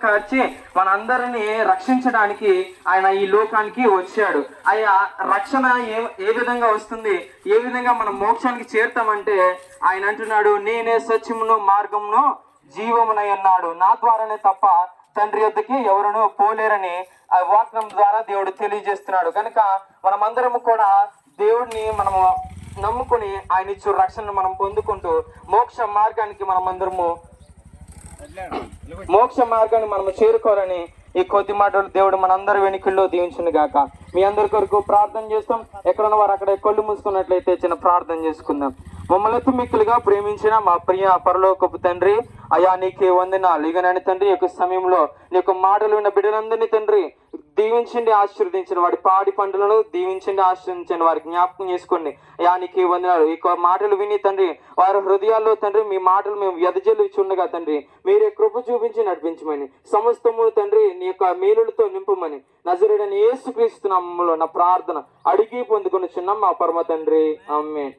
వచ్చి మనందరినీ రక్షించడానికి ఆయన ఈ లోకానికి వచ్చాడు. అయ్యా రక్షణ ఏ విధంగా వస్తుంది, ఏ విధంగా మనం మోక్షానికి చేరుతామంటే ఆయన అంటున్నాడు, నేనే సత్యమును మార్గమును జీవమునై అన్నాడు, నా ద్వారానే తప్ప తండ్రి యొద్దకి ఎవరును పోలేరని ఆ వాక్యం ద్వారా దేవుడు తెలియజేస్తున్నాడు. కనుక మనమందరము కూడా దేవుడిని మనము నమ్ముకుని ఆయన ఇచ్చు రక్షణను మనం పొందుకుంటూ మోక్ష మార్గానికి మనము చేరుకోవాలని ఈ కొద్ది మాటలు దేవుడు మనందరి వెనుకల్లో దీవించును గాక. మీ అందరి కొరకు ప్రార్థన చేస్తాం. ఎక్కడున్న వారు అక్కడ కళ్ళు మూసుకున్నట్లయితే చిన్న ప్రార్థన చేసుకుందాం. మమ్మల్ని మిక్కులుగా ప్రేమించిన మా ప్రియ పరలోకపు తండ్రి, అయా నీకే వందనాలు. ఇక నాని తండ్రి, యొక్క సమయంలో నీ యొక్క మాటలు విన్న బిడ్డలందరినీ తండ్రి దీవించండి, ఆశీర్వదించండి. వాడి పాడి పంటలను దీవించండి, ఆశీర్వదించండి. వారి జ్ఞాపకం చేసుకోండి. అయా నీకే వందనాలు. ఈ మాటలు విని తండ్రి వారి హృదయాల్లో తండ్రి మీ మాటలు మేము వ్యధజల్లుచుండగా తండ్రి మీరే కృప చూపించి నడిపించమని, సమస్తము తండ్రి నీ యొక్క మేలులతో నింపమని నజరేయుడైన యేసుక్రీస్తు నామములో నా ప్రార్థన అడిగి పొందుకొనుచున్నాం మా పరమ తండ్రి. ఆమేన్.